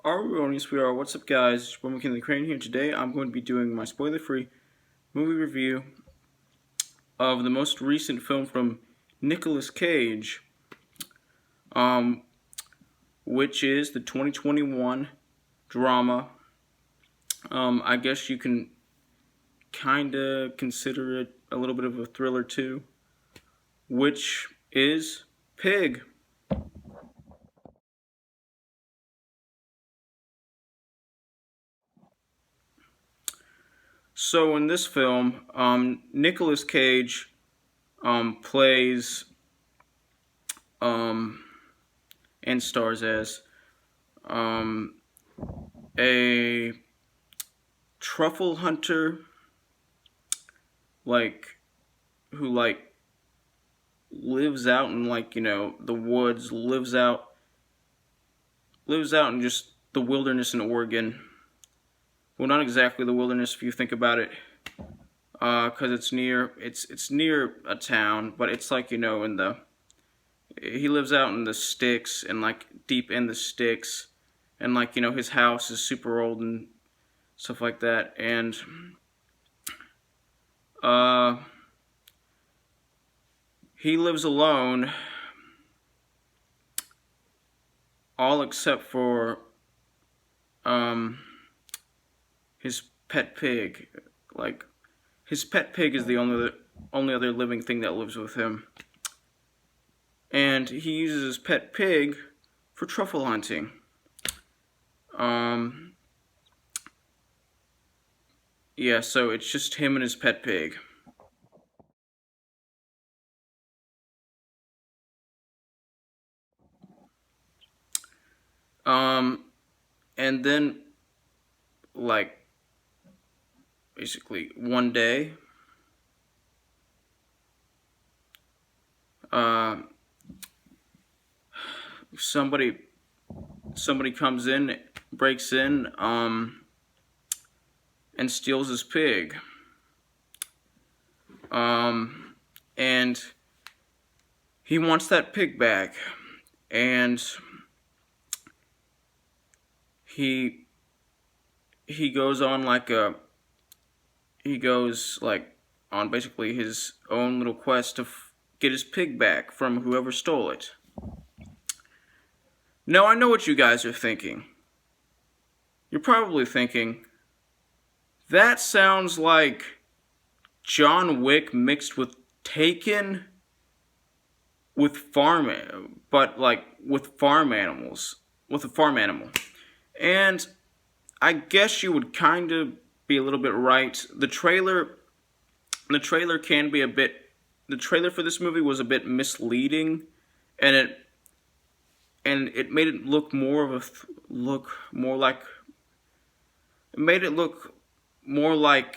Yes, we are. What's up, guys? It's your boy McKinley Crain here. Today, I'm going to be doing my spoiler-free movie review of the most recent film from Nicolas Cage, um, which is the 2021 drama. I guess you can kind of consider it a little bit of a thriller too, which is Pig. So in this film, Nicolas Cage plays um, and stars as um, a truffle hunter, like who lives out in the woods, lives out in just the wilderness in Oregon. Well, not exactly the wilderness if you think about it, because it's near a town, but it's in the he lives out in the sticks and deep in the sticks, and his house is super old and stuff like that, and uh he lives alone, all except for um his pet pig. Like his pet pig is the only other living thing that lives with him, and he uses his pet pig for truffle hunting. Um, yeah, so it's just him and his pet pig. Um, and then like basically one day, uh, somebody somebody comes in, breaks in, and steals his pig. And he wants that pig back, and he he goes on he goes on basically his own little quest to get his pig back from whoever stole it. Now I know what you guys are thinking. You're probably thinking, that sounds like John Wick mixed with Taken with with farm animals, with a farm animal. And I guess you would kind of be a little bit right. The trailer can be a bit. The trailer for this movie was a bit misleading, and it made it look more of a look more like. It made it look more like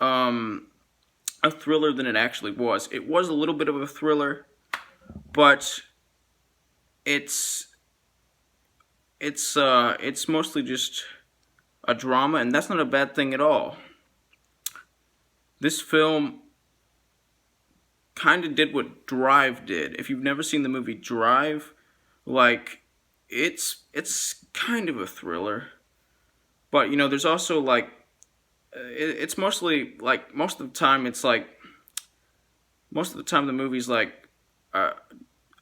a thriller than it actually was. It was a little bit of a thriller, but it's it's mostly just a drama, and that's not a bad thing at all. This film kind of did what Drive did. If you've never seen the movie Drive, it's kind of a thriller, but there's also it's mostly most of the time the movie's uh,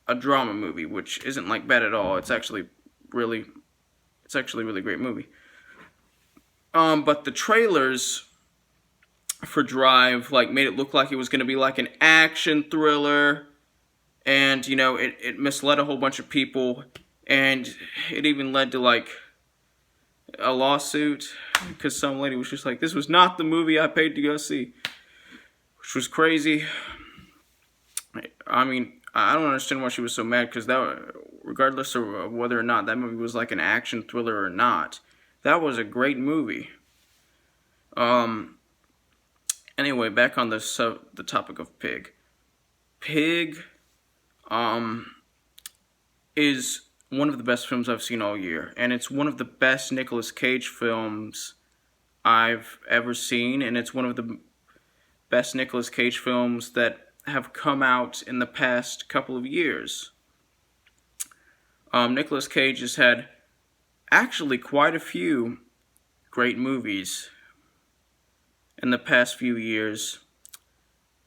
a drama movie, which isn't bad at all. Really it's actually a really great movie. But the trailers for Drive made it look like it was going to be an action thriller, and it misled a whole bunch of people, and it even led to a lawsuit because some lady was just like, "This was not the movie I paid to go see," which was crazy. I mean, I don't understand why she was so mad, because regardless of whether or not that movie was an action thriller or not, that was a great movie. Anyway, back on the topic of Pig. Pig, is one of the best films I've seen all year, and it's one of the best Nicolas Cage films I've ever seen, and it's one of the best Nicolas Cage films that have come out in the past couple of years. Nicolas Cage has had actually quite a few great movies in the past few years.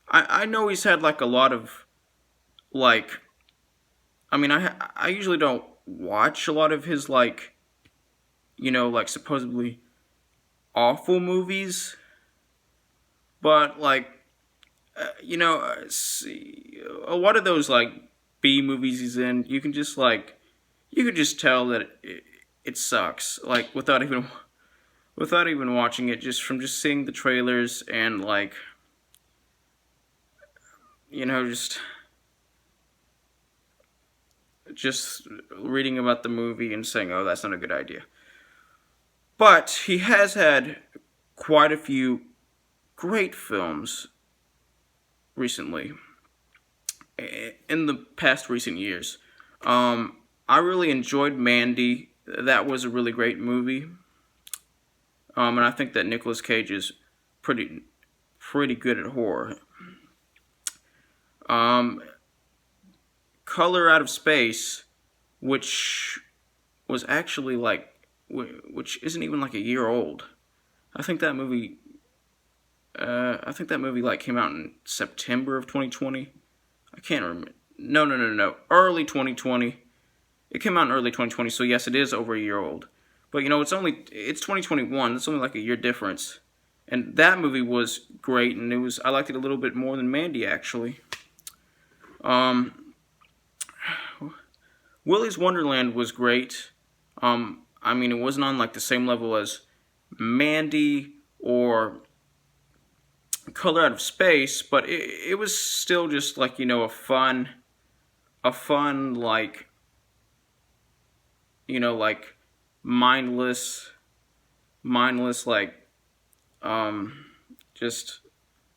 I know he's had like a lot of like I usually don't watch a lot of his like like supposedly awful movies, but like see, a lot of those like B movies he's in, you can just tell that it sucks like without even watching it, just from just seeing the trailers and like just reading about the movie and saying, oh, that's not a good idea. But he has had quite a few great films recently, in the past recent years. I really enjoyed Mandy. That was a really great movie. And I think that Nicolas Cage is pretty good at horror. Um, Color Out of Space, which was actually which isn't even like a year old. I think that movie. I think that movie like came out in September of 2020. I can't remember. No. Early 2020. It came out in early 2020, so yes, it is over a year old. But it's 2021. It's only like a year difference. And that movie was great, and I liked it a little bit more than Mandy actually. Willy's Wonderland was great. It wasn't on like the same level as Mandy or Color Out of Space, but it was still just like a fun like mindless like just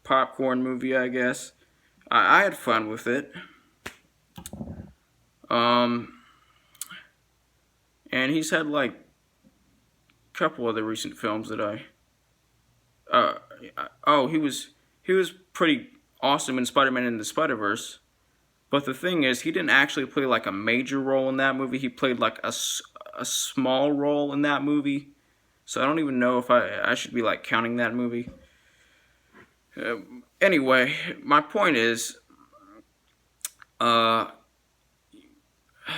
popcorn movie, I guess. I had fun with it. And he's had like a couple other recent films that he was pretty awesome in Spider-Man and the Spider-Verse. But the thing is, he didn't actually play like a major role in that movie. He played like a small role in that movie. So I don't even know if I should be like counting that movie. Anyway, my point is,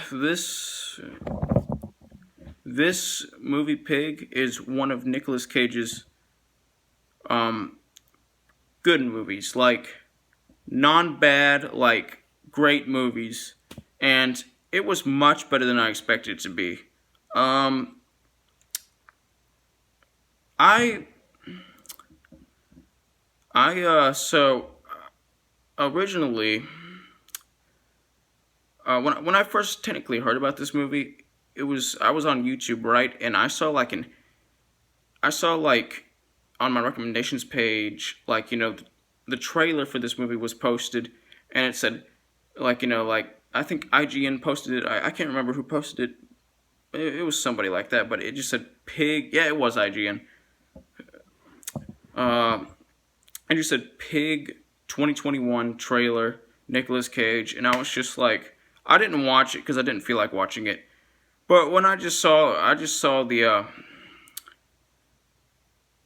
this movie Pig is one of Nicolas Cage's good movies, like non-bad, like great movies, and it was much better than I expected it to be. I so originally, when I first technically heard about this movie, I was on YouTube, right, and I saw like on my recommendations page, like the trailer for this movie was posted, and it said like I think IGN posted it. I can't remember who posted it. It was somebody like that, but it just said Pig. Yeah, it was IGN. It just said Pig 2021 trailer, Nicolas Cage, and I was just like, I didn't watch it because I didn't feel like watching it. But when I just saw the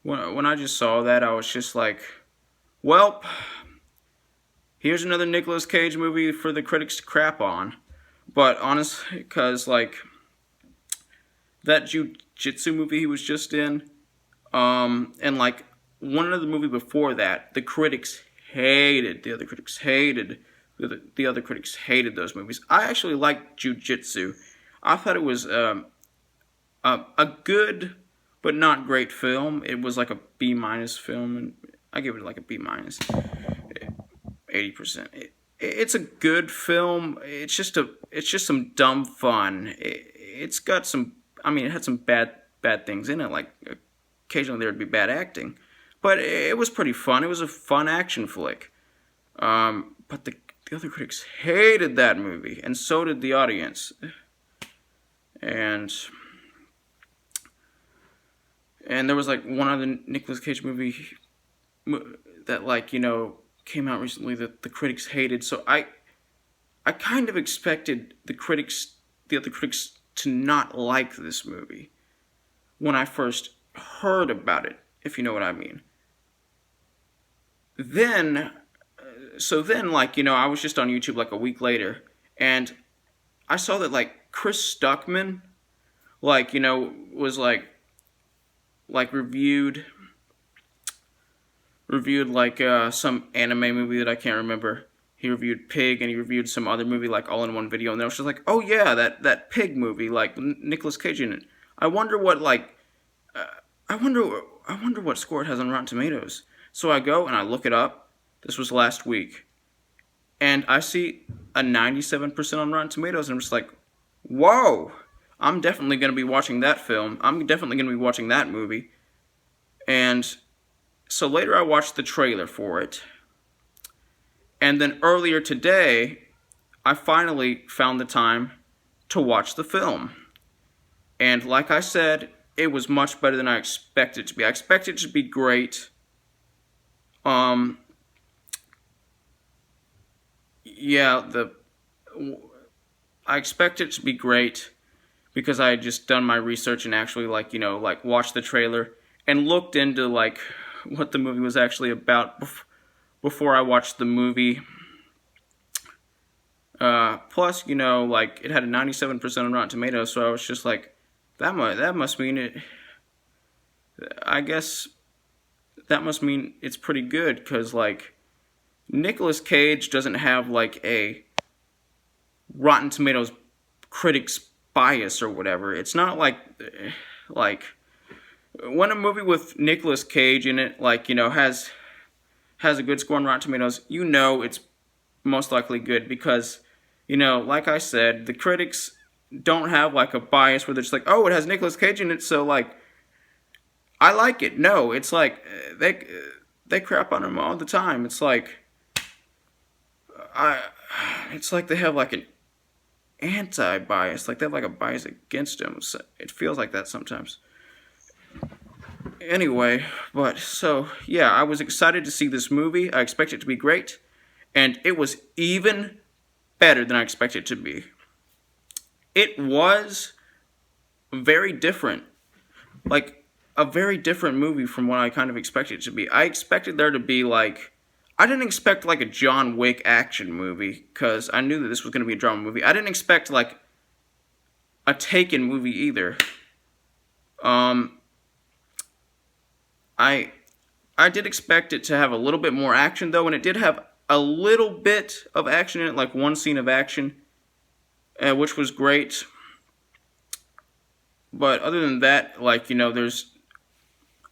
when I just saw that, I was just like, well, here's another Nicolas Cage movie for the critics to crap on. But honestly, because like that Jiu-Jitsu movie he was just in, and like one other movie before that, the critics hated. The other critics hated. The other critics hated those movies. I actually liked Jiu-Jitsu. I thought it was a good but not great film. It was like a B- film, and I give it like a B-, 80%. It's a good film. It's just some dumb fun. It's got some. It had some bad things in it. Like occasionally there would be bad acting, but it was pretty fun. It was a fun action flick. But the other critics hated that movie, and so did the audience. And there was like one other Nicolas Cage movie that came out recently that the critics hated. So I kind of expected the critics the other critics to not like this movie when I first heard about it, if you know what I mean. Then, like, I was just on YouTube like a week later, and I saw that, like, Chris Stuckman, like, was like reviewed like some anime movie that I can't remember. He reviewed Pig, and he reviewed some other movie like all in one video, and I was just like, oh yeah, that Pig movie, like Nicolas Cage in it. I wonder what I wonder what score it has on Rotten Tomatoes. So I go and I look it up. This was last week, and I see a 97% on Rotten Tomatoes, and I'm just like, whoa! I'm definitely going to be watching that film. I'm definitely going to be watching that movie. And so later I watched the trailer for it. And then earlier today, I finally found the time to watch the film. And like I said, it was much better than I expected it to be. I expected it to be great. I expected it to be great because I had just done my research and actually watched the trailer and looked into like what the movie was actually about before I watched the movie. Plus, it had a 97% on Rotten Tomatoes, so I was just like, that must mean it. I guess that must mean it's pretty good, because like Nicolas Cage doesn't have like a Rotten Tomatoes critics bias or whatever. It's not like when a movie with Nicolas Cage in it has a good score on Rotten Tomatoes, it's most likely good, because like I said, the critics don't have like a bias where they're just like, oh, it has Nicolas Cage in it, so like I like it. No, it's like they crap on him all the time. It's like they have like an anti-bias, like they have like a bias against him. So it feels like that sometimes. Anyway, but so yeah, I was excited to see this movie. I expected it to be great, and it was even better than I expected it to be. It was very different, like a very different movie from what I kind of expected it to be. I expected there to be like, I didn't expect like a John Wick action movie, because I knew that this was going to be a drama movie. I didn't expect like a Taken movie either. I did expect it to have a little bit more action though, and it did have a little bit of action in it, like one scene of action, which was great. But other than that, there's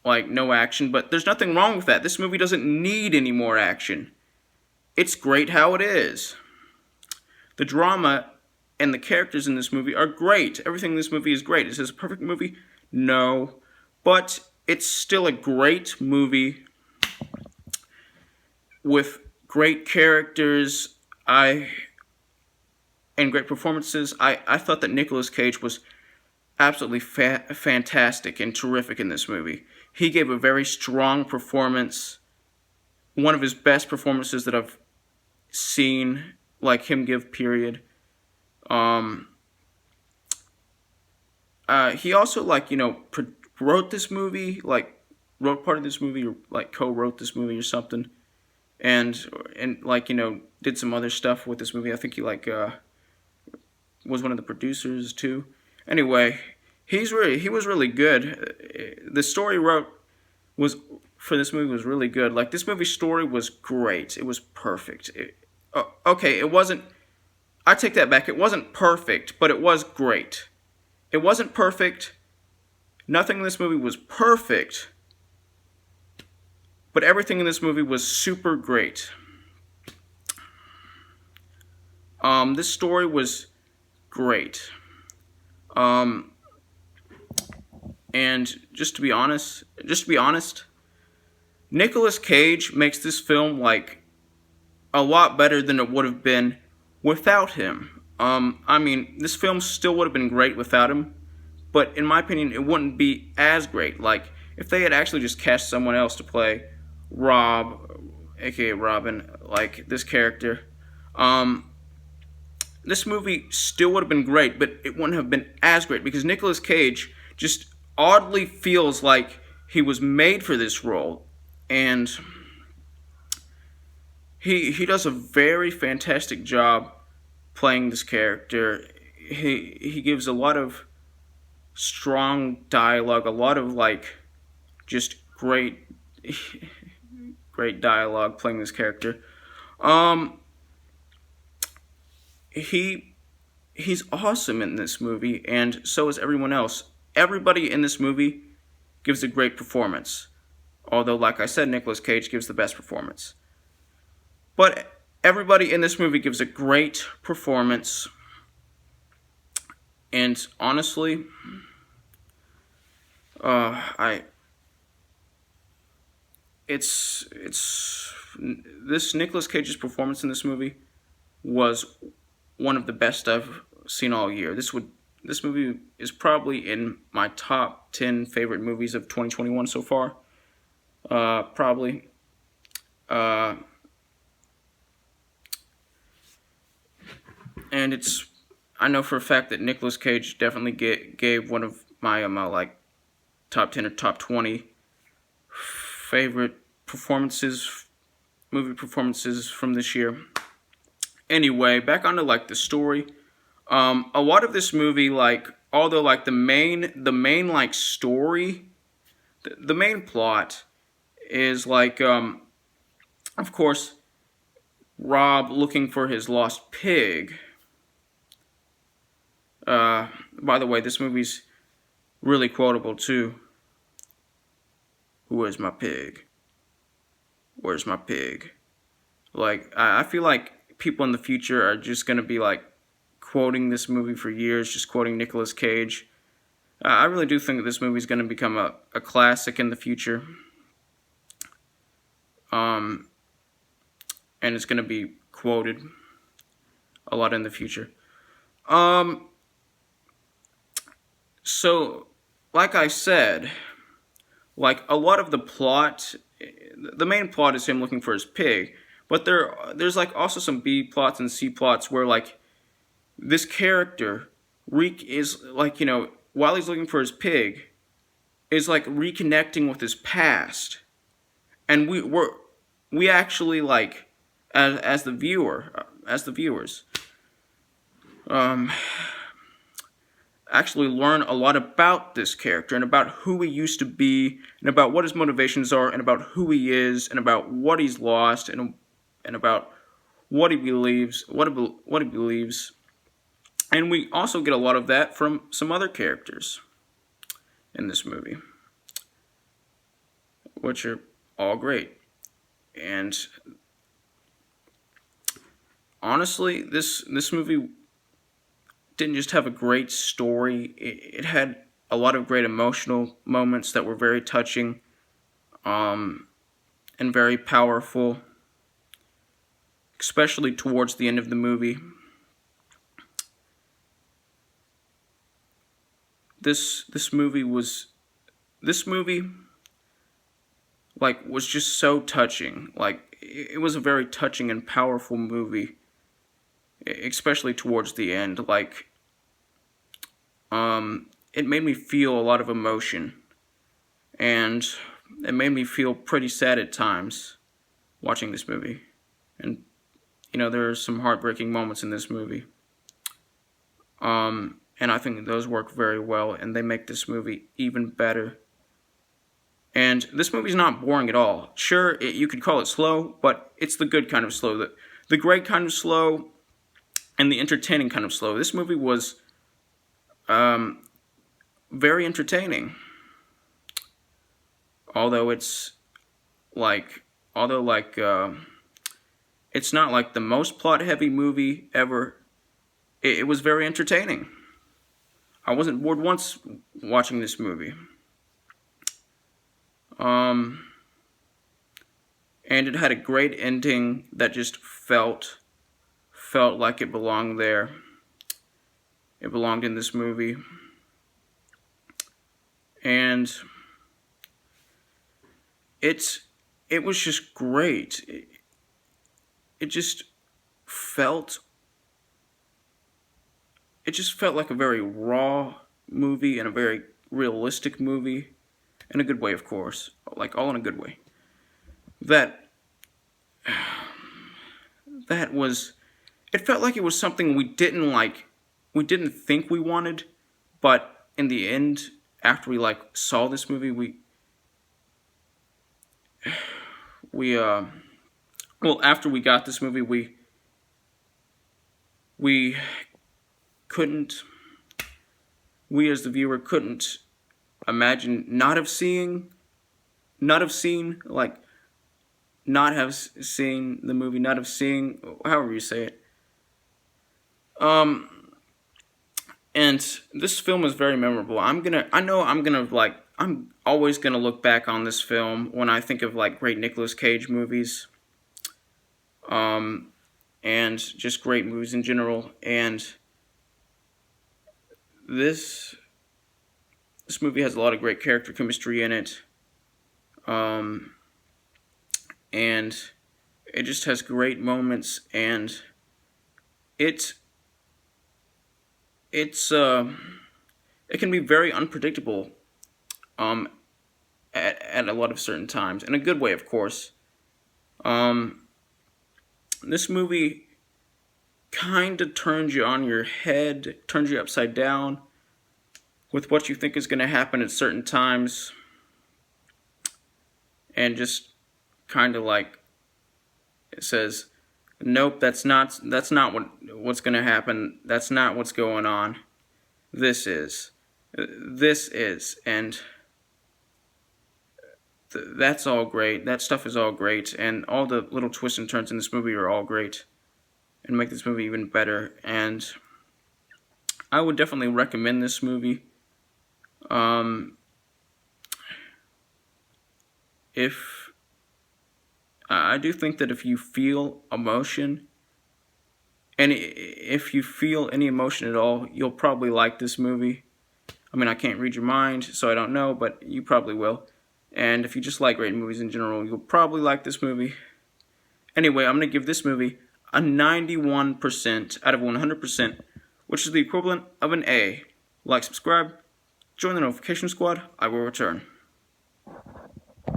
like no action, but there's nothing wrong with that. This movie doesn't need any more action. It's great how it is. The drama and the characters in this movie are great. Everything in this movie is great. Is this a perfect movie? No. But it's still a great movie with great characters and great performances. I thought that Nicolas Cage was absolutely fantastic and terrific in this movie. He gave a very strong performance, one of his best performances that I've seen, like him give, period. He also, wrote this movie, wrote part of this movie, or, co-wrote this movie or something, and did some other stuff with this movie. I think he, was one of the producers, too. Anyway, he was really good. The story for this movie was really good. Like, this movie's story was great. It was perfect. It wasn't, I take that back. It wasn't perfect, but it was great. It wasn't perfect. Nothing in this movie was perfect, but everything in this movie was super great. This story was great. And just to be honest, Nicolas Cage makes this film a lot better than it would have been without him. This film still would have been great without him, but in my opinion, it wouldn't be as great. Like, if they had actually just cast someone else to play Rob, aka Robin, like this character, this movie still would have been great, but it wouldn't have been as great because Nicolas Cage just oddly feels like he was made for this role, and he does a very fantastic job playing this character. He gives a lot of strong dialogue, a lot of like just great dialogue playing this character. Um, he he's awesome in this movie, and so is everyone else. Everybody in this movie gives a great performance. Although, like I said, Nicolas Cage gives the best performance. But everybody in this movie gives a great performance, and honestly, I it's this Nicolas Cage's performance in this movie was one of the best I've seen all year. This movie is probably in my top 10 favorite movies of 2021 so far. Probably. Uh, and I know for a fact that Nicolas Cage definitely gave one of my like top 10 or top 20 favorite movie performances from this year. Anyway, back onto like the story. A lot of this movie, like, although like the main like story, the main plot is like, of course, Rob looking for his lost pig. By the way, this movie's really quotable too. Where's my pig? Where's my pig? Like, I feel like people in the future are just gonna be like quoting this movie for years, just quoting Nicolas Cage. I really do think that this movie is going to become a classic in the future. And it's going to be quoted a lot in the future. So, like I said, like a lot of the plot, the main plot is him looking for his pig, but there's like also some B plots and C plots where like this character is like, while he's looking for his pig, is like reconnecting with his past, and we actually like as the viewers, actually learn a lot about this character and about who he used to be and about what his motivations are and about who he is and about what he's lost and about what he believes, And we also get a lot of that from some other characters in this movie, which are all great. And honestly, this movie didn't just have a great story. It had a lot of great emotional moments that were very touching, and very powerful, especially towards the end of the movie. This movie like was just so touching. Like it was a very touching and powerful movie, especially towards the end. Like it made me feel a lot of emotion, and it made me feel pretty sad at times watching this movie. And there are some heartbreaking moments in this movie. And I think those work very well, and they make this movie even better. And this movie's not boring at all. Sure, you could call it slow, but it's the good kind of slow, the great kind of slow, and the entertaining kind of slow. This movie was very entertaining. Although it's not like the most plot-heavy movie ever. It was very entertaining. I wasn't bored once watching this movie. And it had a great ending that just felt like it belonged there. It belonged in this movie. And it was just great. It just felt it just felt like a very raw movie and a very realistic movie, in a good way, of course, like all in a good way. That that was, it felt like it was something we didn't think we wanted, but in the end, after we like saw this movie, we well, after we got this movie, we couldn't, we as the viewer couldn't imagine not have seen, like, not have seen the movie, not have seen, however you say it. And this film is very memorable. I'm always gonna look back on this film when I think of like great Nicolas Cage movies, and just great movies in general. And this movie has a lot of great character chemistry in it, and it just has great moments, and it it can be very unpredictable, at a lot of certain times, in a good way, of course. This movie kind of turns you on your head, turns you upside down with what you think is going to happen at certain times, and just kind of like it says, nope, that's not what's going to happen. That's not what's going on. This is, and that's all great. That stuff is all great, and all the little twists and turns in this movie are all great, and make this movie even better. And I would definitely recommend this movie. If I do think that if you feel emotion, and if you feel any emotion at all, you'll probably like this movie. I mean, I can't read your mind, so I don't know, but you probably will. And if you just like great movies in general, you'll probably like this movie. Anyway, I'm going to give this movie a 91% out of 100%, which is the equivalent of an A. Like, subscribe, join the notification squad. I will return.